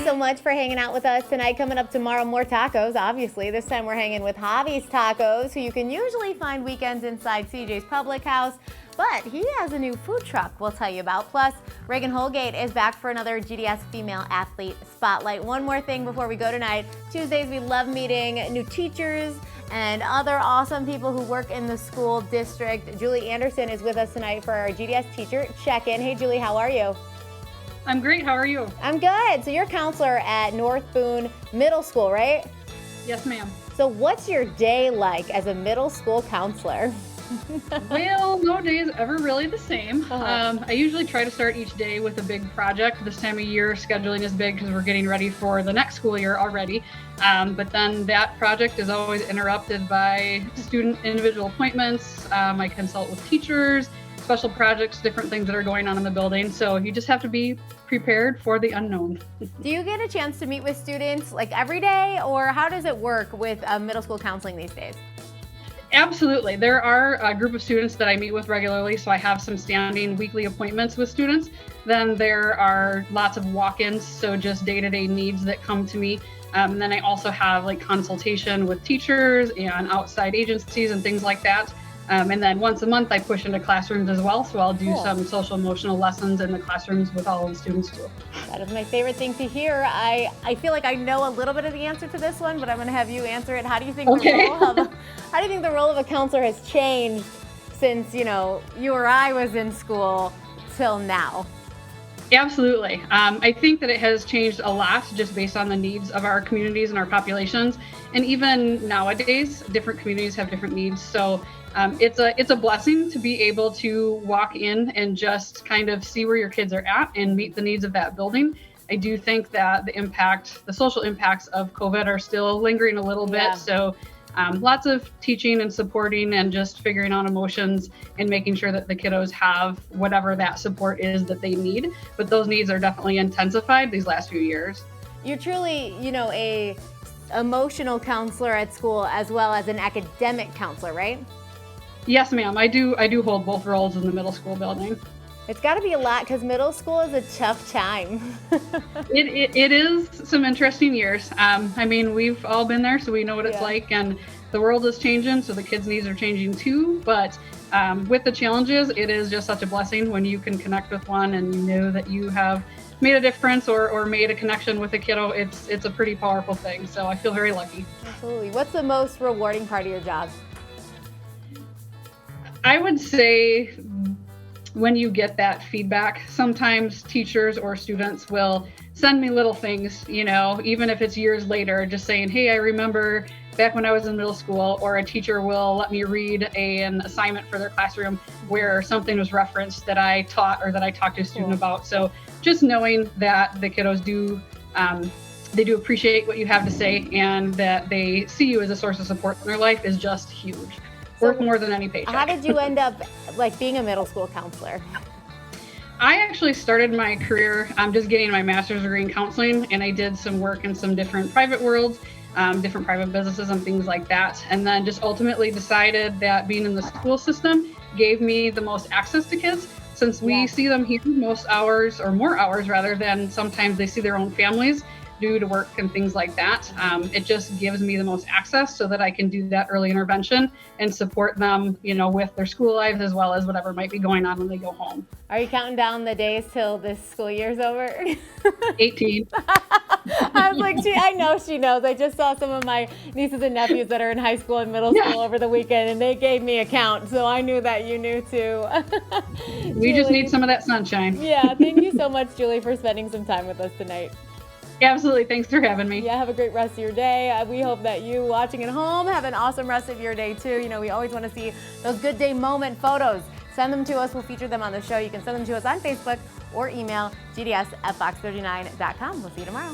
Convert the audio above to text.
so much for hanging out with us tonight. Coming up tomorrow, more tacos, obviously. This time we're hanging with Javi's Tacos, who you can usually find weekends inside CJ's Public House. But he has a new food truck we'll tell you about. Plus, Reagan Holgate is back for another GDS Female Athlete Spotlight. One more thing before we go tonight. Tuesdays, we love meeting new teachers and other awesome people who work in the school district. Julie Anderson is with us tonight for our GDS teacher check-in. Hey, Julie, how are you? I'm great. How are you? I'm good. So you're a counselor at North Boone Middle School, right? Yes, ma'am. So what's your day like as a middle school counselor? Well, no day is ever really the same. I usually try to start each day with a big project. This time of year, scheduling is big because we're getting ready for the next school year already. But then that project is always interrupted by student individual appointments. I consult with teachers, special projects, different things that are going on in the building. So you just have to be prepared for the unknown. Do you get a chance to meet with students like every day, or how does it work with middle school counseling these days? Absolutely. There are a group of students that I meet with regularly, so I have some standing weekly appointments with students. Then there are lots of walk-ins, so just day-to-day needs that come to me. And then I also have like consultation with teachers and outside agencies and things like that. And then once a month I push into classrooms as well, so I'll do some social emotional lessons in the classrooms with all of the students too. That is my favorite thing to hear. I feel like I know a little bit of the answer to this one, but I'm going to have you answer it. How do you think the role of a counselor has changed since, you or I was in school till now? Absolutely. I think that it has changed a lot just based on the needs of our communities and our populations. And even nowadays, different communities have different needs. So it's a blessing to be able to walk in and just kind of see where your kids are at and meet the needs of that building. I do think that the social impacts of COVID are still lingering a little bit. So lots of teaching and supporting and just figuring out emotions and making sure that the kiddos have whatever that support is that they need. But those needs are definitely intensified these last few years. You're truly, a emotional counselor at school as well as an academic counselor, right? Yes, ma'am. I do hold both roles in the middle school building. It's got to be a lot because middle school is a tough time. It is some interesting years. We've all been there, so we know what it's like, and the world is changing, so the kids' needs are changing too. But with the challenges, it is just such a blessing when you can connect with one and you know that you have made a difference or made a connection with a kiddo. It's a pretty powerful thing, so I feel very lucky. Absolutely. What's the most rewarding part of your job? I would say when you get that feedback, sometimes teachers or students will send me little things, even if it's years later, just saying, hey, I remember back when I was in middle school, or a teacher will let me read an assignment for their classroom where something was referenced that I taught or that I talked to a student about. So just knowing that the kiddos do appreciate what you have to say and that they see you as a source of support in their life is just huge. Worth more than any paycheck. How did you end up being a middle school counselor? I actually started my career just getting my master's degree in counseling, and I did some work in some different private worlds, different private businesses and things like that. And then just ultimately decided that being in the school system gave me the most access to kids, since we see them here most hours, or more hours rather than sometimes they see their own families due to work and things like that. It just gives me the most access so that I can do that early intervention and support them, with their school lives as well as whatever might be going on when they go home. Are you counting down the days till this school year's over? 18. I was like, I know she knows. I just saw some of my nieces and nephews that are in high school and middle school over the weekend, and they gave me a count, so I knew that you knew too. We just need some of that sunshine. Yeah, thank you so much, Julie, for spending some time with us tonight. Absolutely. Thanks for having me. Yeah, have a great rest of your day. We hope that you watching at home have an awesome rest of your day too. We always want to see those good day moment photos. Send them to us. We'll feature them on the show. You can send them to us on Facebook or email gds@fox39.com. We'll see you tomorrow.